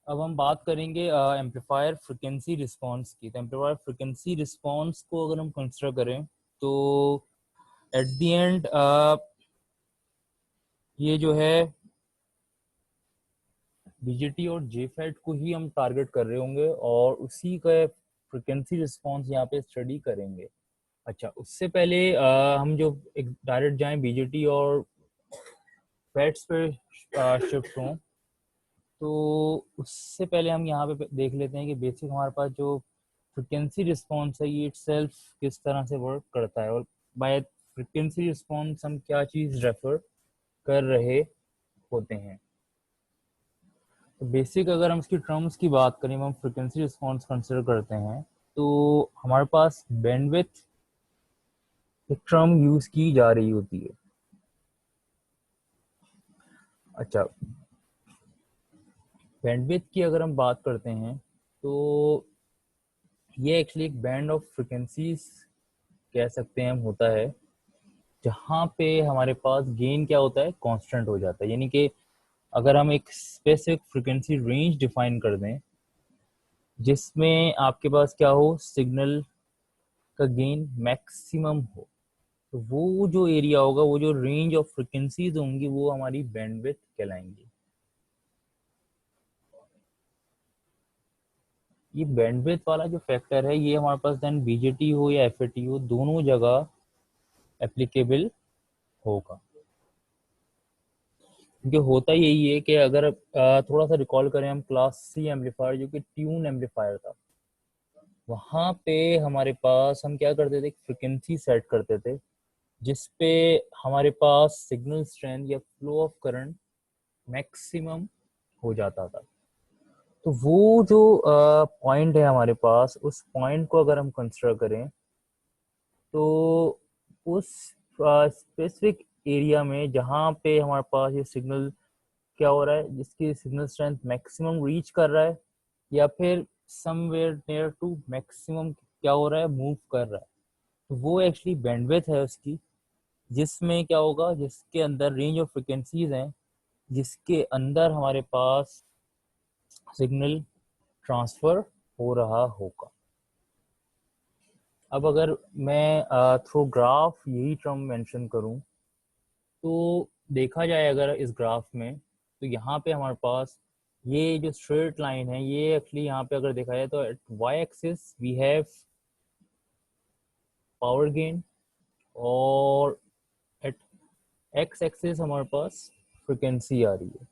अब हम बात करेंगे एम्पलीफायर फ्रिक्वेंसी रिस्पांस की। तो एम्पलीफायर फ्रिक्वेंसी रिस्पांस को अगर हम कंसिडर करें तो एट द एंड ये जो है बीजेटी और जेफेट को ही हम टारगेट कर रहे होंगे और उसी का फ्रिक्वेंसी रिस्पांस यहाँ पे स्टडी करेंगे। अच्छा, उससे पहले हम जो एक डायरेक्ट जाएं बीजेटी और फेट्स पे शिफ्ट हों, तो उससे पहले हम यहाँ पे देख लेते हैं कि बेसिक हमारे पास जो फ्रिक्वेंसी रिस्पॉन्स है ये इटसेल्फ किस तरह से वर्क करता है और बाय फ्रिक्वेंसी रिस्पॉन्स हम क्या चीज़ रेफर कर रहे होते हैं। तो बेसिक अगर हम इसकी टर्म्स की बात करें, हम फ्रिक्वेंसी रिस्पॉन्स कंसिडर करते हैं तो हमारे पास बैंडविड्थ एक टर्म यूज़ की जा रही होती है। अच्छा, बैंडविड्थ की अगर हम बात करते हैं तो ये एक्चुअली एक बैंड ऑफ फ्रिक्वेंसीज कह सकते हैं हम होता है, जहाँ पे हमारे पास गेन क्या होता है, कांस्टेंट हो जाता है। यानी कि अगर हम एक स्पेसिफिक फ्रिक्वेंसी रेंज डिफाइन कर दें जिसमें आपके पास क्या हो, सिग्नल का गेन मैक्सिमम हो, तो वो जो एरिया होगा, वो जो रेंज ऑफ फ्रिक्वेंसीज होंगी, वो हमारी बैंडविड्थ कहलाएंगी। ये बैंडविड्थ वाला जो फैक्टर है ये हमारे पास देन बीजेटी हो या एफएटी हो, दोनों जगह एप्लीकेबल होगा। क्योंकि होता यही है कि अगर थोड़ा सा रिकॉल करें हम क्लास सी एम्पलीफायर जो कि ट्यून एम्पलीफायर था, वहाँ पे हमारे पास हम क्या करते थे, फ्रिक्वेंसी सेट करते थे जिसपे हमारे पास सिग्नल स्ट्रेंथ या फ्लो ऑफ करंट मैक्सिमम हो जाता था। तो वो जो पॉइंट है हमारे पास, उस पॉइंट को अगर हम कंसिडर करें तो उस स्पेसिफिक एरिया में जहाँ पे हमारे पास ये सिग्नल क्या हो रहा है, जिसकी सिग्नल स्ट्रेंथ मैक्सिमम रीच कर रहा है या फिर समवेयर नियर टू मैक्सिमम क्या हो रहा है, मूव कर रहा है, तो वो एक्चुअली बैंडविड्थ है उसकी, जिसमें क्या होगा, जिसके अंदर रेंज ऑफ फ्रिक्वेंसीज हैं जिसके अंदर हमारे पास सिग्नल ट्रांसफर हो रहा होगा। अब अगर मैं थ्रू ग्राफ यही टर्म मेंशन करूं तो देखा जाए अगर इस ग्राफ में, तो यहाँ पे हमारे पास ये जो स्ट्रेट लाइन है ये एक्चुअली यहाँ पे अगर देखा जाए तो at Y axis we have power gain और एट एक्स एक्सिस हमारे पास फ्रिक्वेंसी आ रही है।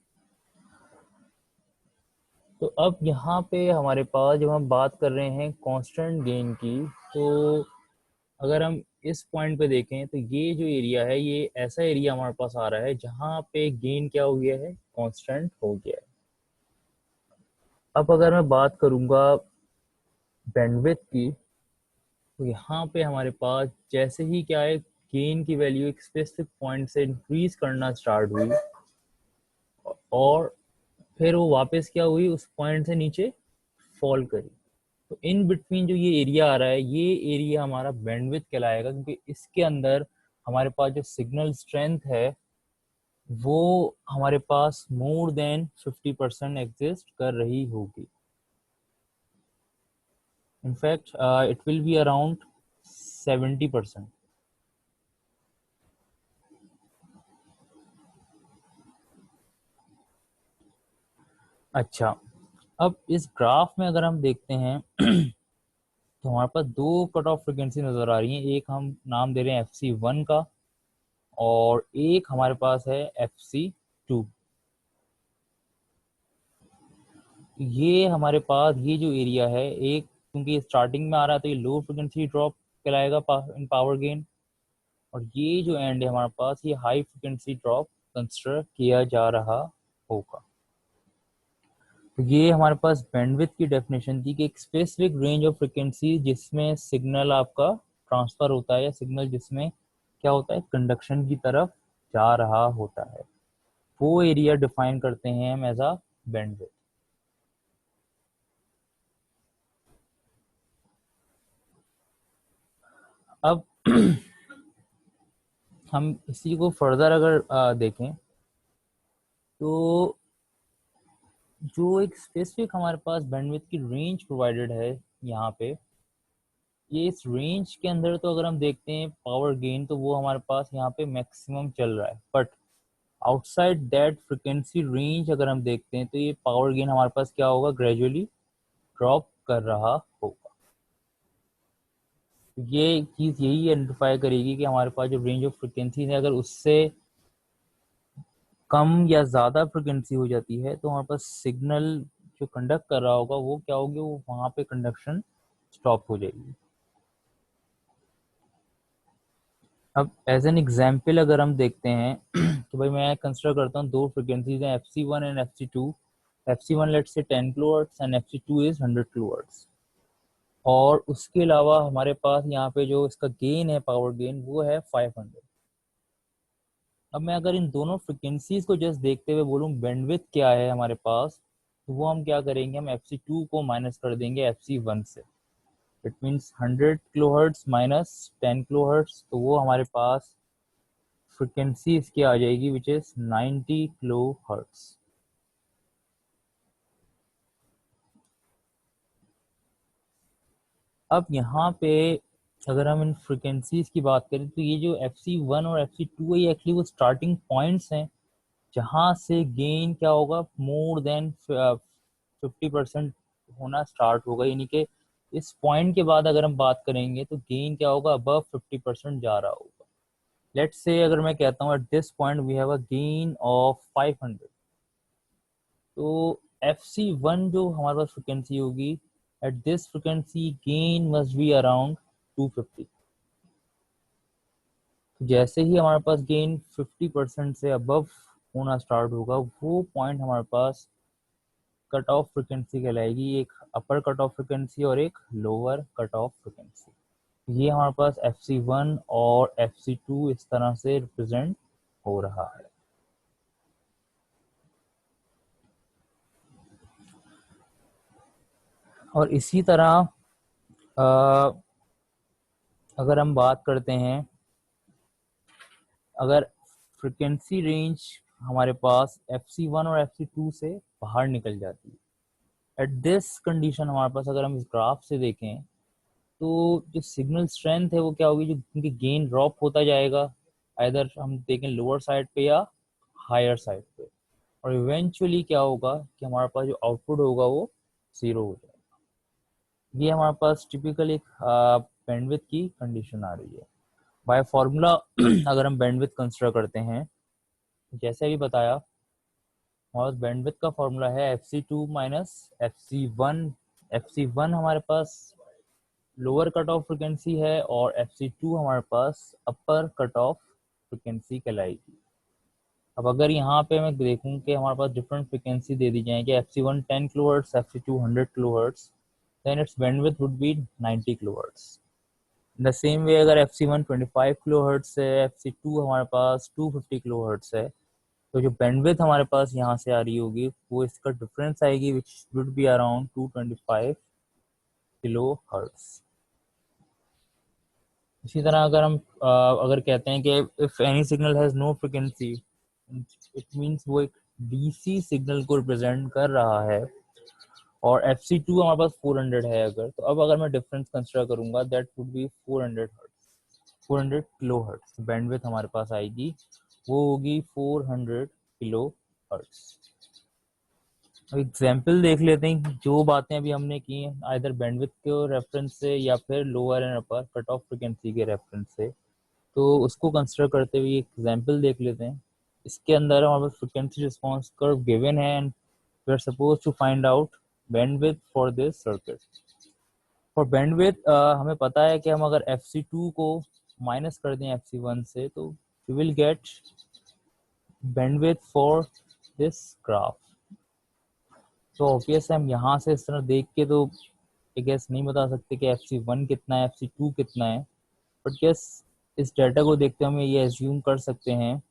तो अब यहाँ पे हमारे पास जब हम बात कर रहे हैं कांस्टेंट गेन की, तो अगर हम इस पॉइंट पे देखें तो ये जो एरिया है ये ऐसा एरिया हमारे पास आ रहा है जहाँ पे गेन क्या हो गया है, कांस्टेंट हो गया है। अब अगर मैं बात करूंगा बैंडविड्थ की, तो यहाँ पे हमारे पास जैसे ही क्या है, गेन की वैल्यू एक स्पेसिफिक पॉइंट से इंक्रीज करना स्टार्ट हुई और फिर वो वापस क्या हुई, उस पॉइंट से नीचे फॉल करी। तो इन बिटवीन जो ये एरिया आ रहा है, ये एरिया हमारा बैंडविड्थ कहलाएगा, क्योंकि इसके अंदर हमारे पास जो सिग्नल स्ट्रेंथ है वो हमारे पास मोर देन 50% एग्जिस्ट कर रही होगी। In fact it will be around 70%। अच्छा, अब इस ग्राफ में अगर हम देखते हैं तो हमारे पास दो कट ऑफ फ्रिक्वेंसी नजर आ रही हैं। एक हम नाम दे रहे हैं FC1 का और एक हमारे पास है FC2। ये हमारे पास ये जो एरिया है, एक क्योंकि स्टार्टिंग में आ रहा है तो ये लो फ्रिक्वेंसी ड्रॉप कहलाएगा इन पावर गेन, और ये जो एंड है हमारे पास, ये हाई फ्रिक्वेंसी ड्रॉप कंसिडर किया जा रहा होगा। तो ये हमारे पास बैंडविड्थ की डेफिनेशन थी कि एक स्पेसिफिक रेंज ऑफ फ्रिक्वेंसी जिसमें सिग्नल आपका ट्रांसफर होता है या सिग्नल जिसमें क्या होता है, कंडक्शन की तरफ जा रहा होता है, वो एरिया डिफाइन करते हैं हम एज अ बैंडविड्थ। अब हम इसी को फर्दर अगर देखें तो जो एक स्पेसिफिक हमारे पास बैंडविड्थ की रेंज प्रोवाइडेड है यहाँ पे, ये इस रेंज के अंदर तो अगर हम देखते हैं पावर गेन तो वो हमारे पास यहाँ पे मैक्सिमम चल रहा है, but outside that frequency range अगर हम देखते हैं तो ये पावर गेन हमारे पास क्या होगा, ग्रेजुअली ड्रॉप कर रहा होगा। ये चीज यही आइडेंटिफाई करेगी कि हमारे पास जो रेंज ऑफ फ्रिक्वेंसी है अगर उससे कम या ज्यादा फ्रिक्वेंसी हो जाती है तो हमारे पास सिग्नल जो कंडक्ट कर रहा होगा वो क्या होगी, वो वहां पे कंडक्शन स्टॉप हो जाएगी। अब एज एन एग्जाम्पल अगर हम देखते हैं तो भाई मैं कंसिडर करता हूँ दो फ्रिक्वेंसीज हैं FC1 and FC2। FC1 let's say 10 kilohertz and FC2 is 100 kilohertz. और उसके अलावा हमारे पास यहाँ पे जो इसका गेन है, पावर गेन, वो है 500। अब मैं अगर इन दोनों फ्रिक्वेंसीज को जस्ट देखते हुए बोलूँ बैंडविड्थ क्या है हमारे पास, तो वो हम क्या करेंगे, हम FC2 को माइनस कर देंगे FC1 से। It means 100 kilohertz minus 10 kilohertz, तो वो हमारे पास फ्रिक्वेंसी इसकी आ जाएगी विच इज 90 किलो हर्ट्स। अब यहाँ पे अगर हम इन फ्रिक्वेंसीज की बात करें तो ये जो FC1 और FC2 है ये एक्चुअली वो स्टार्टिंग पॉइंट्स हैं जहाँ से गेन क्या होगा, मोर देन 50% होना स्टार्ट होगा। यानी कि इस पॉइंट के बाद अगर हम बात करेंगे तो गेन क्या होगा, अबव 50% जा रहा होगा। लेट्स से अगर मैं कहता हूँ at this point we have a gain of 500, तो FC1 जो हमारे पास फ्रिक्वेंसी होगी, at this frequency gain must be around 250। तो जैसे ही हमारे पास गेन 50% से अबव होना स्टार्ट होगा, वो पॉइंट हमारे पास कट ऑफ फ्रिक्वेंसी कहलाएगी। एक अपर कट ऑफ फ्रिक्वेंसी और एक लोअर कट ऑफ फ्रिक्वेंसी। ये हमारे पास FC1 और FC2 इस तरह से रिप्रेजेंट हो रहा है। और इसी तरह अगर हम बात करते हैं, अगर फ्रिक्वेंसी रेंज हमारे पास FC1 और FC2 से बाहर निकल जाती है, एट दिस कंडीशन हमारे पास अगर हम इस ग्राफ से देखें तो जो सिग्नल स्ट्रेंथ है वो क्या होगी, जो उनकी गेन ड्रॉप होता जाएगा, आइदर हम देखें लोअर साइड पे या हायर साइड पे। और इवेंचुअली क्या होगा कि हमारे पास जो आउटपुट होगा वो जीरो हो जाएगा। ये हमारे पास टिपिकल एक बैंडविड्थ की कंडीशन आ रही है। बाय फॉर्मूला अगर हम बैंडविड्थ कंसिडर करते हैं, जैसे अभी बताया, हमारे पास बैंडविड्थ का फॉर्मूला है FC2 माइनस FC1। FC1 हमारे पास लोअर कट ऑफ फ्रिक्वेंसी है और FC2 हमारे पास अपर कट ऑफ फ्रिक्वेंसी कहलाएगी। अब अगर यहाँ पे मैं देखूं कि हमारे पास डिफरेंट फ्रिक्वेंसी दे दी जाए कि FC1 10 kilohertz, FC2 100 kilohertz, then its bandwidth would be 90 kilohertz. The same way अगर FC1 25 किलोहर्ट्ज है, FC2 हमारे पास 250 किलोहर्ट्ज है, तो जो बैंडविड्थ हमारे पास यहाँ से आ रही होगी वो इसका डिफरेंस आएगी which would be around 225 kilo hertz. इसी तरह अगर हम अगर कहते हैं कि if any signal has no frequency, it means वो एक डीसी सिग्नल को रिप्रेजेंट कर रहा है, और FC2 हमारे पास 400 है अगर, तो अब अगर मैं डिफरेंस कंसिडर करूंगा that would be 400 hertz, 400 kilo hertz bandwidth हमारे पास आएगी, वो होगी 400 किलो हर्ट्ज। अब एग्जाम्पल देख लेते हैं कि जो बातें अभी हमने की हैं आइदर बैंडविड्थ के रेफरेंस से या फिर lower and upper cut off frequency के रेफरेंस से, तो उसको कंसिडर करते हुए एक एग्जाम्पल देख लेते हैं। इसके अंदर हमारे पास फ्रिक्वेंसी रिस्पांस कर्व गिवन है and we are suppose to find out bandwidth for this circuit. For bandwidth हमें पता है कि हम अगर FC2 को माइनस कर दें FC1 से तो we will get bandwidth for this graph. तो ऑब्वियस है हम यहाँ से इस तरह देख के तो आई गेस नहीं बता सकते कि FC1 कितना है, FC2 कितना है, बट यस इस डाटा को देखते हुए हम ये एज्यूम कर सकते हैं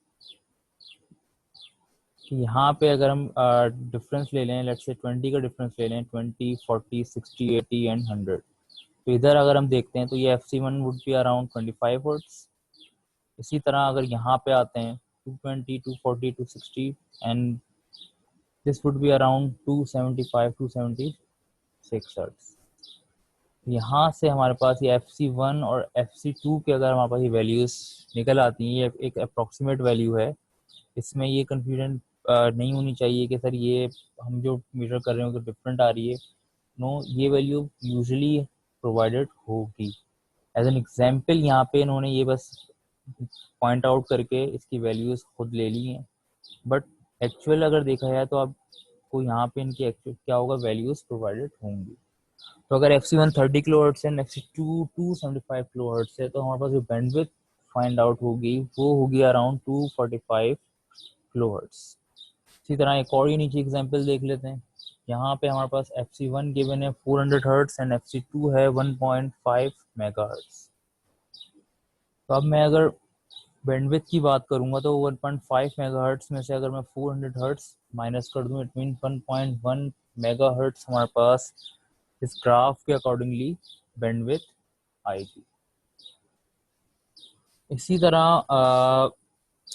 कि यहाँ पे अगर हम डिफरेंस ले लें, लेट्स से 20 का डिफरेंस ले लें, 20, 40, 60, 80 एंड 100, तो इधर अगर हम देखते हैं तो ये FC1 would be around 25 hertz. इसी तरह अगर यहाँ पे आते हैं 220, 240, 260 and this would be around 275 276 hertz. यहाँ से हमारे पास ये FC1 और FC2 के अगर हमारे पास ये वैल्यूज निकल आती हैं, ये एक अप्रॉक्सीमेट वैल्यू है, इसमें ये कंफ्यूजन नहीं होनी चाहिए कि सर ये हम जो मीटर कर रहे हो तो डिफरेंट आ रही है। नो, ये वैल्यू यूजुअली प्रोवाइडेड होगी। एज एन एग्जाम्पल यहाँ पे इन्होंने ये बस पॉइंट आउट करके इसकी वैल्यूज खुद ले ली हैं, बट एक्चुअल अगर देखा जाए तो आपको यहाँ पे इनकी एक्चुअल क्या होगा, वैल्यूज प्रोवाइडेड होंगी। तो अगर FC1 30 किलो हर्ट्ज है, FC2 275 किलो हर्ट्ज है, तो हमारे पास जो बैंडविड्थ फाइंड आउट होगी वो होगी अराउंड 245 किलो हर्ट्ज। इसी तरह एक और ही नीचे एग्जांपल देख लेते हैं। यहाँ पे हमारे पास FC1 गिवन है 400 हर्ट्ज एंड FC2 है 1.5 मेगाहर्ट्ज। तो अब मैं अगर बैंडविड्थ की बात करूंगा तो 1.5 मेगाहर्ट्ज में से अगर मैं 400 हर्ट्ज माइनस कर दूं, इट मीन 1.1 मेगाहर्ट्ज हमारे पास इस ग्राफ के अकॉर्डिंगली बैंडविड्थ आएगी। इसी तरह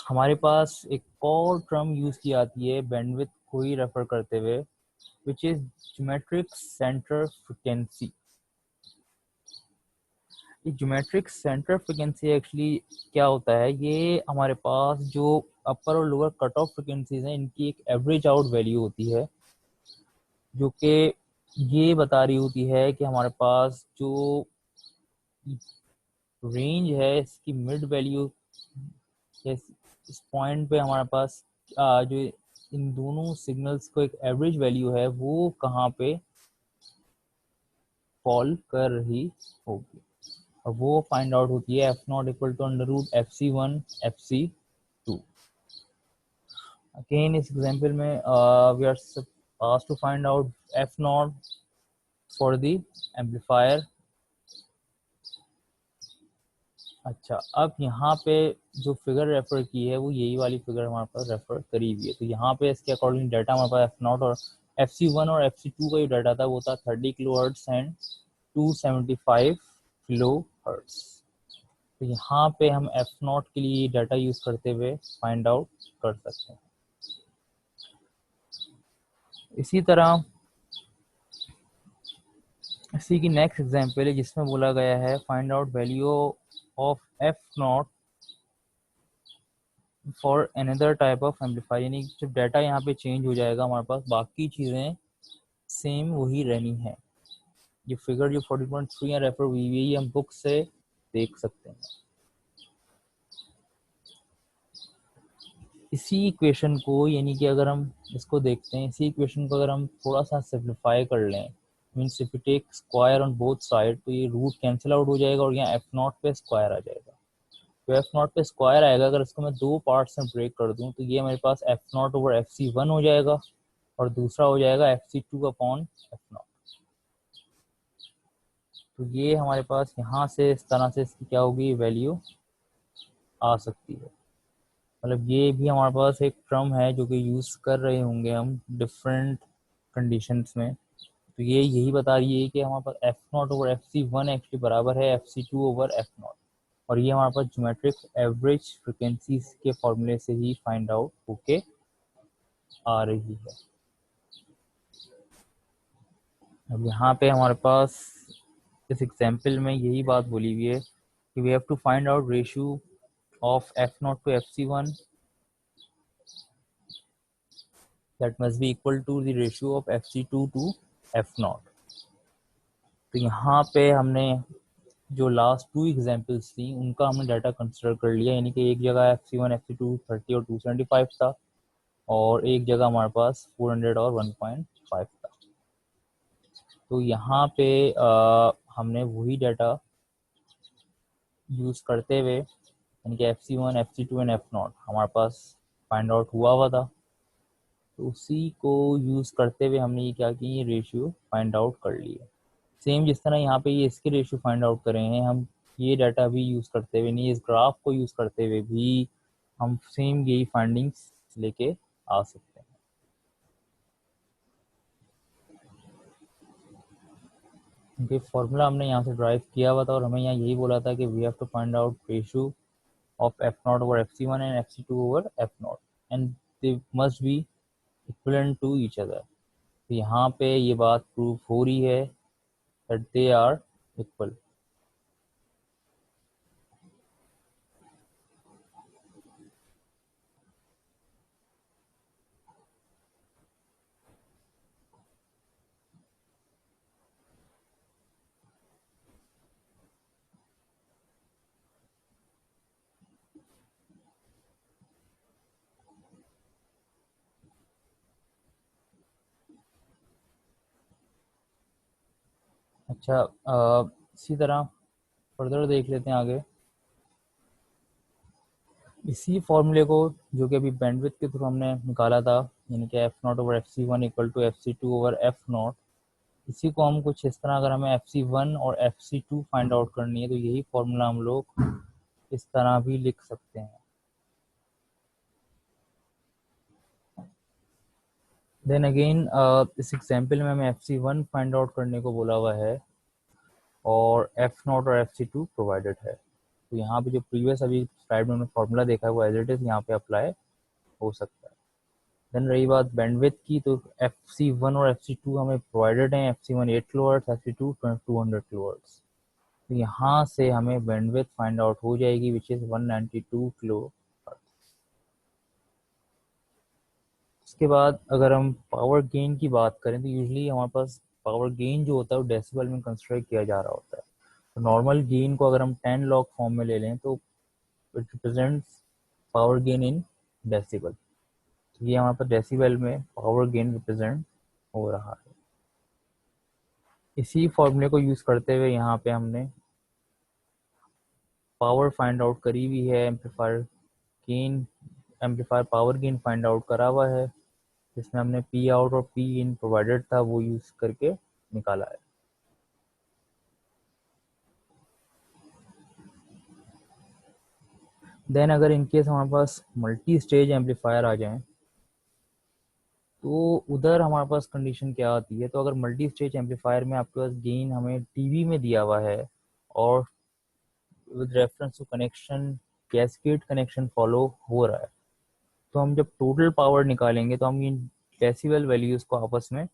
हमारे पास एक और टर्म यूज की आती है बैंडविड्थ को ही रेफर करते हुए, which is geometric centre frequency. ये ज्योमेट्रिक सेंटर फ्रीक्वेंसी एक्चुअली क्या होता है, ये हमारे पास जो अपर और लोअर कट ऑफ फ्रीक्वेंसीज हैं इनकी एक एवरेज आउट वैल्यू होती है, जो कि ये बता रही होती है कि हमारे पास जो रेंज है इसकी मिड वैल्यू, इस पॉइंट पे हमारे पास जो इन दोनों सिग्नल्स को एक एवरेज वैल्यू है वो कहाँ पे फॉल कर रही होगी, और वो फाइंड आउट होती है F0 equal to under root FC1 FC2। Again इस एग्जांपल में we are asked to find out F0 for the amplifier। अच्छा, अब यहाँ पे जो फिगर रेफर की है वो यही वाली फिगर हमारे पास रेफर करी हुई है। तो यहाँ पे इसके अकॉर्डिंग डाटा हमारे पास F0 और FC1 और FC2 का जो डाटा था वो था 30 kilo hertz and 275 kilo hertz. तो यहाँ पे हम F0 के लिए डाटा यूज करते हुए फाइंड आउट कर सकते हैं। इसी तरह इसी की नेक्स्ट एग्जांपल है जिसमें बोला गया है find out value of F0 for another type of amplifier. यानी जब डाटा यहाँ पे चेंज हो जाएगा हमारे पास बाकी चीज़ें सेम वही रहनी है। ये फिगर जो 40.3 है रेफर हुई हुई हम बुक से देख सकते हैं। इसी इक्वेशन को, यानी कि अगर हम इसको देखते हैं, इसी इक्वेशन को अगर हम थोड़ा सा सिंप्लीफाई कर लें, means if you take square on both side, तो ये रूट कैंसिल आउट हो जाएगा और यहाँ F0 पे स्क्वायर आ जाएगा। तो F0 पे स्क्वायर आएगा, अगर इसको मैं दो पार्ट्स में ब्रेक कर दूं तो ये मेरे पास F0 ओवर FC1 हो जाएगा और दूसरा हो जाएगा FC2 अपॉन F0। तो ये हमारे पास यहाँ से इस तरह से इसकी क्या होगी, वैल्यू आ सकती है। मतलब ये भी हमारे पास एक टर्म है जो कि यूज कर रहे होंगे हम डिफरेंट कंडीशंस में। तो ये यही बता रही है कि हमारे पास F0 ओवर FC1 एक्चुअली बराबर है FC2 ओवर F0, और ये हमारे पास ज्योमेट्रिक एवरेज फ्रिक्वेंसीज के फॉर्मूले से ही फाइंड आउट होके आ रही है। अब यहाँ पे हमारे पास इस एग्जाम्पल में यही बात बोली हुई है कि we have to find out ratio of F0 to FC1 that must be equal to the ratio of FC2 to F0। तो यहाँ पे हमने जो लास्ट टू एग्जांपल्स थी उनका हमने डाटा कंसिडर कर लिया, यानी कि एक जगह FC1 FC2 30 और 275 था और एक जगह हमारे पास 400 और 1.5 था। तो यहाँ पे हमने वही डाटा यूज करते हुए, यानी कि FC1 FC2 एंड F0 हमारे पास फाइंड आउट हुआ था, तो उसी को यूज करते हुए हमने ये क्या किया, ये रेशियो फाइंड आउट कर लिया। सेम जिस तरह यहाँ पे ये इसके रेशियो फाइंड आउट कर रहे हैं, हम ये डाटा भी यूज करते हुए, नहीं इस ग्राफ को यूज करते हुए भी हम सेम यही फाइंडिंग्स लेके आ सकते हैं। क्योंकि फॉर्मूला हमने यहाँ से ड्राइव किया हुआ था और हमें यहाँ यही बोला था कि we have to find out ratio of F0 over FC1 and FC2 over F0 and they must be equivalent to each other. तो यहाँ पे ये बात प्रूफ हो रही है दैट दे आर इक्वल। अच्छा, इसी तरह फर्दर देख लेते हैं आगे। इसी फॉर्मूले को जो कि अभी बैंडविड्थ के थ्रू हमने निकाला था, यानी कि F naught over F C one equal to F C two over F naught, इसी को हम कुछ इस तरह, अगर हमें एफ सी वन और F C two find out करनी है तो यही फॉर्मूला हम लोग इस तरह भी लिख सकते हैं। देन अगेन इस एग्जाम्पल में हमें F C one find out करने को बोला हुआ है और एफ नॉट और एफ सी टू प्रोवाइडेड है। तो यहाँ पे जो प्रीवियस अभी स्लाइड में हमने फॉर्मूला देखा है वो एज इट इज यहाँ पे अप्लाई हो सकता है। देन रही बात बैंडविड्थ की, तो एफ सी वन और एफ सी टू हमें प्रोवाइडेड हैं। F C one 8 kilohertz, F C two 200 kilohertz. तो यहाँ से हमें बैंडविड्थ फाइंड आउट हो जाएगी विच इज 192 किलो। इसके बाद अगर हम पावर गेन की बात करें तो यूजली हमारे पास पावर गेन जो होता है वो डेसिबल में कंसिडर किया जा रहा होता है। तो नॉर्मल गेन को अगर हम 10 लॉग फॉर्म में ले लें तो it represents power gain in decibel. तो ये हमारे पास डेसिबल में पावर गेन रिप्रेजेंट हो रहा है। इसी फॉर्मूले को यूज करते हुए यहाँ पे हमने पावर फाइंड आउट करी हुई है, amplifier gain, amplifier power gain find out करा हुआ है, जिसमें हमने पी आउट और पी इन प्रोवाइडेड था वो यूज करके निकाला है। देन अगर इनकेस हमारे पास मल्टी स्टेज एम्पलीफायर आ जाए तो उधर हमारे पास कंडीशन क्या आती है। तो अगर मल्टी स्टेज एम्पलीफायर में आपके पास गेन हमें टीवी में दिया हुआ है और with reference to connection cascade connection follow हो रहा है, तो हम जब टोटल पावर निकालेंगे तो हम इन डेसिबल वैल्यूज को आपस में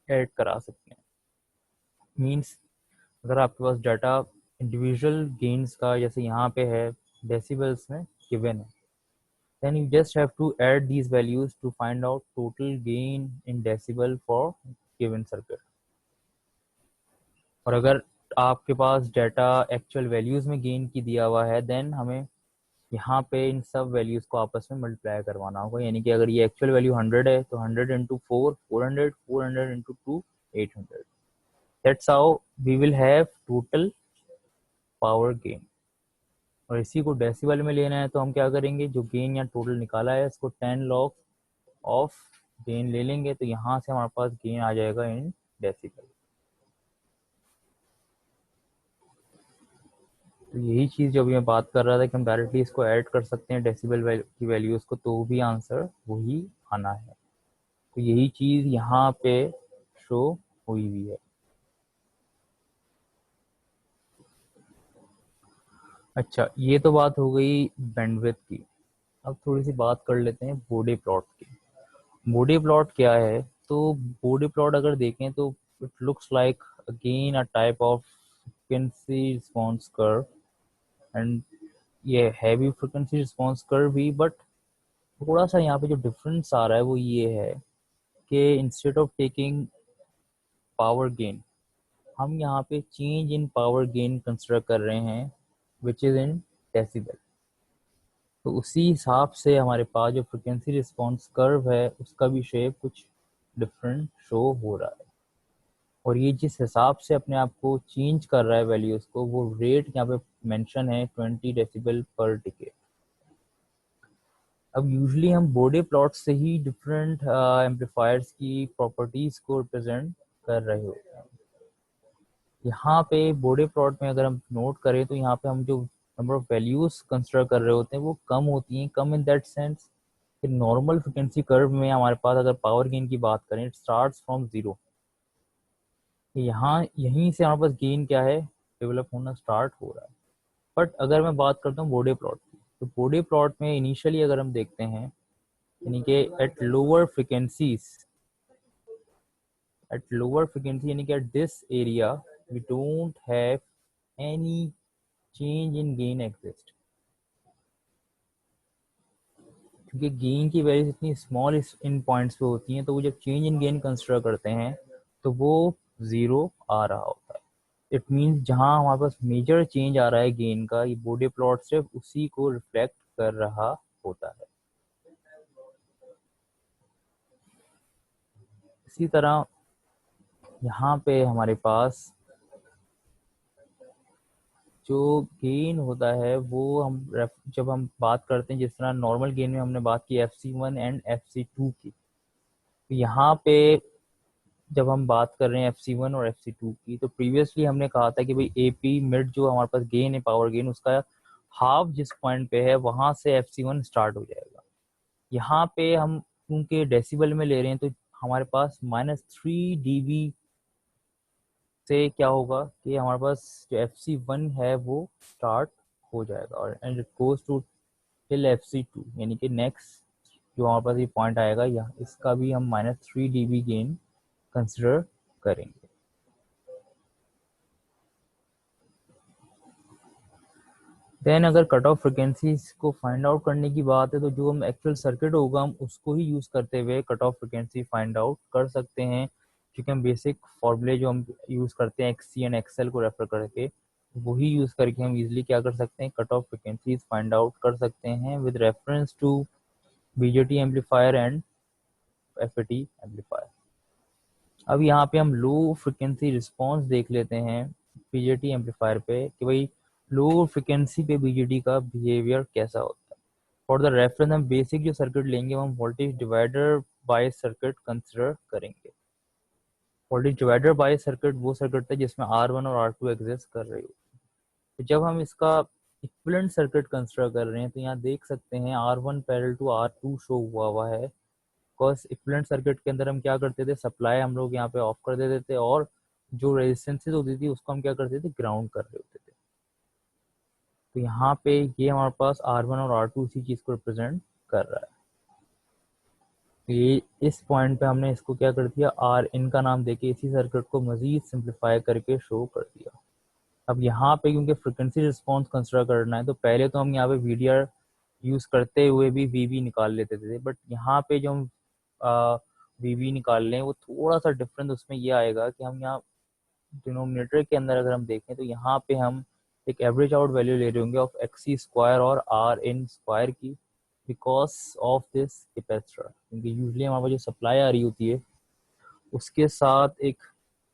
ऐड करा सकते हैं। मींस अगर आपके पास डाटा इंडिविजुअल गेन्स का जैसे यहाँ पे है डेसिबल्स में गिवन है, then you just have to add these values to find out total gain in decibel for given circuit। और अगर आपके पास डाटा एक्चुअल वैल्यूज में गेन की दिया हुआ है देन हमें यहाँ पे इन सब वैल्यूज को आपस में मल्टीप्लाई करवाना होगा। यानी कि अगर ये एक्चुअल वैल्यू 100 है तो 100 into 4 400, 400 into 2 800। That's how we will have total power gain. और इसी को डेसिबल में लेना है तो हम क्या करेंगे, जो गेन या टोटल निकाला है इसको 10 लॉग ऑफ गेन ले लेंगे, तो यहाँ से हमारे पास गेन आ जाएगा इन डेसिबल। तो यही चीज़ जो अभी मैं बात कर रहा था कि हम डायरेक्टली इसको ऐड कर सकते हैं डेसिबल की वैल्यूज को, तो भी आंसर वही आना है। तो यही चीज़ यहाँ पे शो हुई हुई है। अच्छा, ये तो बात हो गई बैंडविड्थ की। अब थोड़ी सी बात कर लेते हैं बॉडी प्लॉट की। बॉडी प्लॉट क्या है, तो बॉडी प्लॉट अगर देखें तो it looks like again a type of frequency response curve. And ये हैवी फ्रीक्वेंसी रिस्पॉन्स कर्व भी, बट थोड़ा सा यहाँ पे जो डिफरेंस आ रहा है वो ये है कि instead of taking power gain हम यहाँ पे change in power gain consider कर रहे हैं विच इज इन डेसिबल। तो उसी हिसाब से हमारे पास जो फ्रिक्वेंसी रिस्पॉन्स कर्व है उसका भी शेप कुछ डिफरेंट शो हो रहा है। और ये जिस हिसाब से अपने आप को चेंज कर रहा है वैल्यूज को, वो रेट यहाँ पे मेंशन है 20 डेसिबल पर डिके। अब यूजली हम बॉडी प्लॉट से ही डिफरेंट एम्पलीफायर्स की प्रॉपर्टीज को रिप्रेजेंट कर रहे होते हैं। यहाँ पे बॉडी प्लॉट में अगर हम नोट करें तो यहाँ पे हम जो नंबर ऑफ वैल्यूज कंसिडर कर रहे होते हैं वो कम होती हैं। कम इन दैट सेंस कि नॉर्मल फ्रिक्वेंसी कर्व में हमारे पास अगर पावर गेन की बात करें इट स्टार्ट्स फ्रॉम जीरो। यहाँ यहीं से हमारे पास गेन क्या है, डेवलप होना स्टार्ट हो रहा है। बट अगर मैं बात करता हूँ बॉडी प्लॉट की, तो बॉडी प्लॉट में इनिशियली अगर हम देखते हैं यानी कि एट लोअर फ्रिक्वेंसीज, यानी कि at this area we don't have any change in gain exist, क्योंकि गेन की वैल्यूज इतनी स्मॉल इन पॉइंट्स पे होती हैं, तो वो जब चेंज इन गेन कंसिडर करते हैं तो वो जीरो आ रहा होता है। इट मीन्स जहां हमारे पास मेजर चेंज आ रहा है गेन का, ये बॉडी प्लॉट सिर्फ उसी को रिफ्लेक्ट कर रहा होता है। इसी तरह यहाँ पे हमारे पास जो गेन होता है वो जब हम बात करते हैं, जिस तरह नॉर्मल गेन में हमने बात की FC1 एंड FC2 की, तो यहाँ पे जब हम बात कर रहे हैं FC1 और FC2 की, तो प्रीवियसली हमने कहा था कि भाई AP मिड जो हमारे पास गेन है, पावर गेन, उसका हाफ जिस पॉइंट पे है वहां से FC1 स्टार्ट हो जाएगा। यहाँ पे हम क्योंकि डेसिबल में ले रहे हैं, तो हमारे पास -3 dB से क्या होगा कि हमारे पास जो FC1 है वो स्टार्ट हो जाएगा, और and it goes to till FC2, यानी कि नेक्स्ट जो हमारे पास ये पॉइंट आएगा, यहाँ इसका भी हम -3 dB गेन कंसिडर करेंगे। देन अगर कट ऑफ फ्रिक्वेंसीज को फाइंड आउट करने की बात है, तो जो हम एक्चुअल सर्किट होगा हम उसको ही यूज करते हुए cut off frequency find out कर सकते हैं, क्योंकि हम बेसिक फॉर्मूले जो हम यूज करते हैं XC एंड XL को रेफर करके, वही यूज करके हम इजिली क्या कर सकते हैं, cut off frequencies find out कर सकते हैं with reference to BJT amplifier and FET amplifier. अब यहाँ पे हम लो फ्रिक्वेंसी रिस्पॉन्स देख लेते हैं BJT एम्पलीफायर पे, कि भाई लो फ्रिक्वेंसी पे BJT का बिहेवियर कैसा होता है। फॉर द रेफरेंस हम बेसिक जो सर्किट लेंगे वो हम voltage divider bias circuit consider करेंगे। वोल्टेज डिवाइडर बाय सर्किट वो सर्किट था जिसमें R1 और R2 एग्जिस्ट कर रही हो। तो जब हम इसका इक्विवेलेंट सर्किट कंसिडर कर रहे हैं, तो यहाँ देख सकते हैं R1 parallel to R2 show हुआ है, बिकॉज इक्विवेलेंट सर्किट के अंदर हम क्या करते थे, सप्लाई हम लोग यहाँ पे ऑफ कर देते थे, और जो रेजिस्टेंसेज होती थी उसको हम क्या करते थे, ग्राउंड कर रहे होते थे। तो यहाँ पे ये हमारे पास R1 और R2 इसी चीज को रिप्रेजेंट कर रहा है। तो ये इस पॉइंट पे हमने इसको क्या कर दिया, Rin का नाम देके इसी सर्किट को मजीद सिंप्लीफाई करके शो कर दिया। अब यहाँ पे क्योंकि फ्रिक्वेंसी रिस्पॉन्स कंसिडर करना है, तो पहले तो हम यहाँ पे VDR यूज करते हुए भी VB निकाल लेते थे, बट यहाँ पे जो हम VB निकाल लें वो थोड़ा सा डिफरेंस उसमें ये आएगा कि हम यहाँ डिनोमिनेटर के अंदर अगर हम देखें, तो यहाँ पे हम एक एवरेज आउट वैल्यू ले रहे होंगे ऑफ XC स्क्वायर और RN स्क्वायर की, बिकॉज ऑफ दिस कैपेसिटर, क्योंकि यूजली हमारे पास जो सप्लाई आ रही होती है उसके साथ एक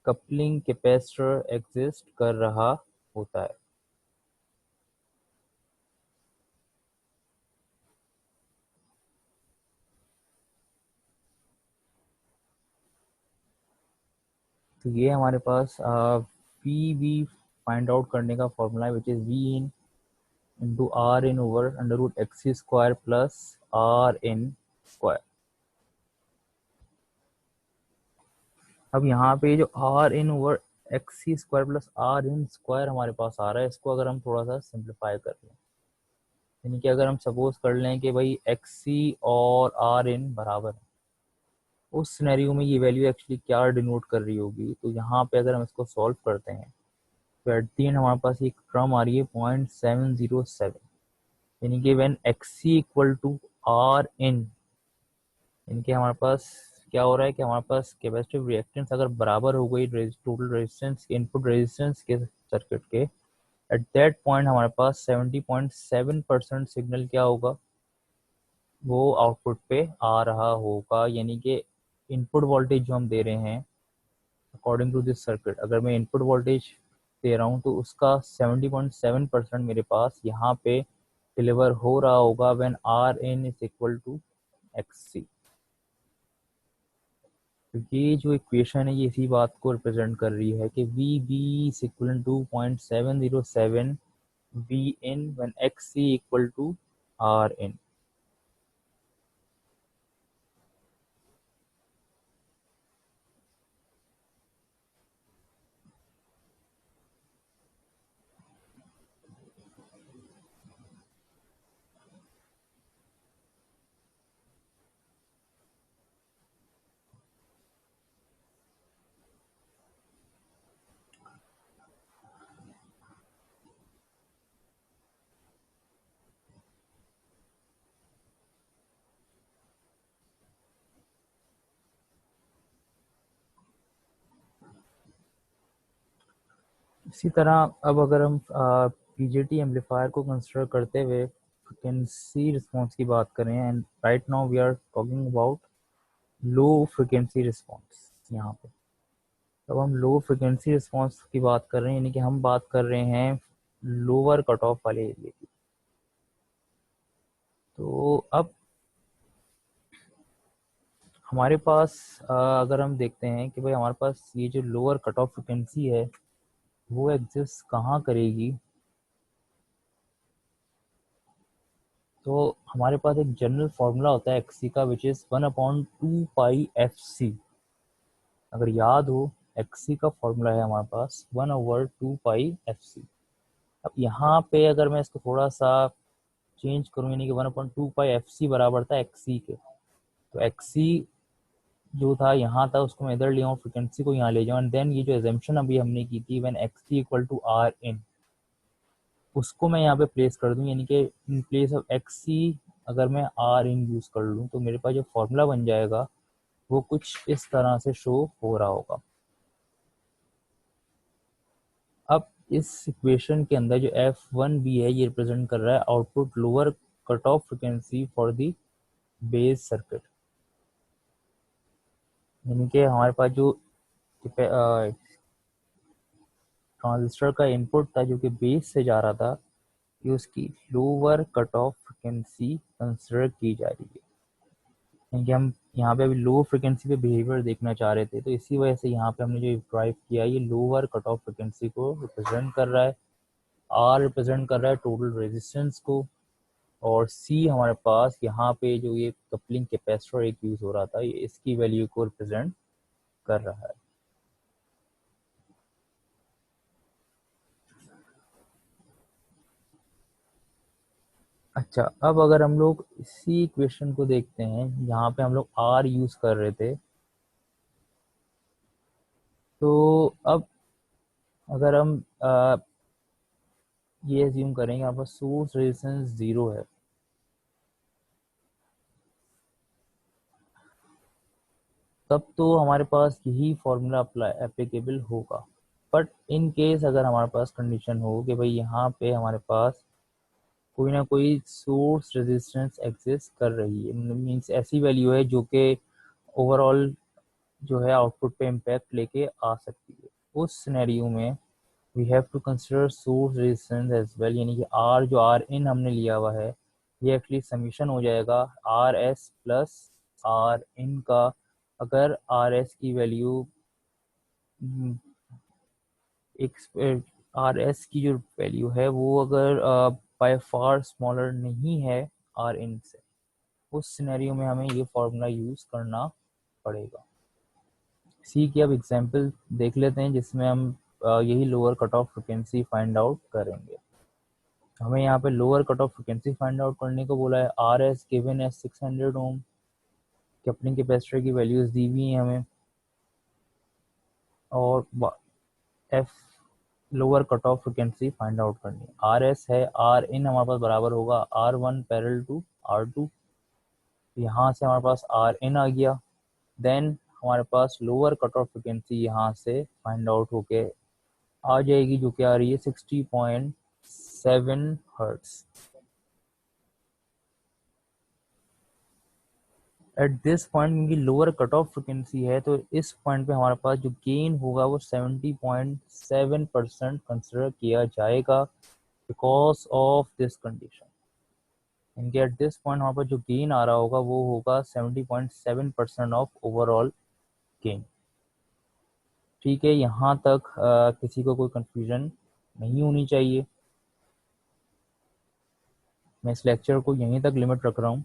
कपलिंग कैपेसिटर एग्जिस्ट कर रहा होता है। तो ये हमारे पास VB फाइंड आउट करने का फॉर्मूला है, which is V in into RN over under root XC square plus RN square. अब यहाँ पे जो RN over XC square plus RN square हमारे पास आ रहा है, इसको अगर हम थोड़ा सा सिंप्लीफाई कर लें, यानी कि अगर हम सपोज कर लें कि भाई XC और RN बराबर है, उस सिनेरियो में ये वैल्यू एक्चुअली क्या डिनोट कर रही होगी, तो यहाँ पे अगर हम इसको सॉल्व करते हैं, तो एट द एंड हमारे पास एक टर्म आ रही है 0.707, यानी कि when XC equal to RN, यानी कि हमारे पास क्या हो रहा है कि हमारे पास कैपेसिटिव रिएक्टेंस अगर बराबर हो गई टोटल रेजिस्टेंस, इनपुट रेजिस्टेंस के सर्किट के, एट दैट पॉइंट हमारे पास 70.7% सिग्नल क्या होगा, वो आउटपुट पे आ रहा होगा। यानी कि इनपुट वोल्टेज जो हम दे रहे हैं अकॉर्डिंग टू दिस सर्किट, अगर मैं इनपुट वोल्टेज दे रहा हूँ तो उसका 70.7% मेरे पास यहाँ पे डिलीवर हो रहा होगा when RN is equal to XC। तो ये जो इक्वेशन है ये इसी बात को रिप्रेजेंट कर रही है कि VB is equal to 0.707 VN when XC equal to RN। इसी तरह अब अगर हम पीजेटी एम्पलीफायर को कंसिडर करते हुए फ्रिक्वेंसी रिस्पॉन्स की बात करें, and right now we are talking about low frequency response. यहाँ पे अब हम लो फ्रिक्वेंसी रिस्पॉन्स की बात कर रहे हैं, यानी कि हम बात कर रहे हैं लोअर कट ऑफ वाले एरिया की। तो अब हमारे पास अगर हम देखते हैं कि भाई हमारे पास ये जो लोअर कट ऑफ फ्रिक्वेंसी है वो एग्जिस्ट कहाँ करेगी, तो हमारे पास एक जनरल फॉर्मूला होता है एक्सी का, which is 1/2 pi F C. अगर याद हो, एक्सी का फॉर्मूला है हमारे पास 1/2 पाई एफ सी। अब यहाँ पे अगर मैं इसको थोड़ा सा चेंज करूँ, यानी कि 1/2 पाई एफ सी बराबर था एक्सी के, तो एक्सी जो था यहाँ था उसको मैं इधर ले आऊँ, फ्रिक्वेंसी को यहाँ ले जाऊँ, एंड देन ये जो एजम्पशन अभी हमने की थी when XC equal to R in, उसको मैं यहाँ पे प्लेस कर दूँ, यानी कि इन प्लेस ऑफ एक्सी अगर मैं आर इन यूज कर लूँ तो मेरे पास जो फॉर्मूला बन जाएगा वो कुछ इस तरह से शो हो रहा होगा। अब इस इक्वेशन के अंदर जो F1B है ये रिप्रेजेंट कर रहा है output lower cut off frequency for the base circuit, यानी कि हमारे पास जो ट्रांजिस्टर का इनपुट था जो कि बेस से जा रहा था, कि उसकी lower cut off frequency consider की जा रही है, क्योंकि हम यहाँ पे अभी लो फ्रिक्वेंसी पे बिहेवियर देखना चाह रहे थे, तो इसी वजह से यहाँ पे हमने जो ड्राइव किया ये लोअर कट ऑफ फ्रिक्वेंसी को रिप्रेजेंट कर रहा है। आर रिप्रेजेंट कर रहा है टोटल रेजिस्टेंस को, और सी हमारे पास यहाँ पे जो ये कपलिंग कैपेसिटर एक यूज हो रहा था ये इसकी वैल्यू को रिप्रेजेंट कर रहा है। अच्छा, अब अगर हम लोग इसी इक्वेशन को देखते हैं, यहाँ पे हम लोग आर यूज कर रहे थे, तो अब अगर हम ये एज्यूम करेंगे यहाँ पर सोर्स रेजिस्टेंस 0 है, तब तो हमारे पास यही फॉर्मूला अप्लाई एप्लीकेबल होगा। बट इन केस अगर हमारे पास कंडीशन हो कि भाई यहाँ पे हमारे पास कोई ना कोई सोर्स रेजिस्टेंस एग्जिस्ट कर रही है, मीन्स ऐसी वैल्यू है जो कि ओवरऑल जो है आउटपुट पे इम्पैक्ट लेके आ सकती है, उस सिनेरियो में we have to consider source resistance as well, यानी कि आर जो आर इन हमने लिया हुआ है ये एक्चुअली समीशन हो जाएगा R S plus R in का। अगर आर एस की वैल्यू एक आर एस की जो वैल्यू है वो अगर बाय फार स्मॉलर नहीं है आर इन से, उस सिनेरियो में हमें ये फॉर्मूला यूज करना पड़ेगा। सी की अब एग्जांपल देख लेते हैं जिसमें हम यही lower cut off frequency find out करेंगे। हमें यहाँ पे lower cut off frequency find out करने को बोला है। आर एस गिवन है 600 ओम, कपलिंग कैपेसिटर की वैल्यूज दी हुई हैं हमें, और F lower cut off frequency find out करनी है। आर एस है, आर इन हमारे पास बराबर होगा R one parallel to R two, यहाँ से हमारे पास आर इन आ गया। देन हमारे पास लोअर कट ऑफ फ्रिक्वेंसी यहाँ से फाइंड आउट होके आ जाएगी जो कि आ रही है 60.7 हर्ट्स। एट दिस पॉइंट क्योंकि लोअर कट ऑफ फ्रिक्वेंसी है तो इस पॉइंट पे हमारे पास जो गेन होगा वो 70.7% कंसिडर किया जाएगा बिकॉज ऑफ दिस कंडीशन। इनके एट दिस पॉइंट हमारे पास जो गेन आ रहा होगा वो होगा 70.7% ऑफ ओवरऑल गेन। ठीक है, यहाँ तक किसी को कोई कंफ्यूजन नहीं होनी चाहिए। मैं इस लेक्चर को यहीं तक लिमिट रख रहा हूँ।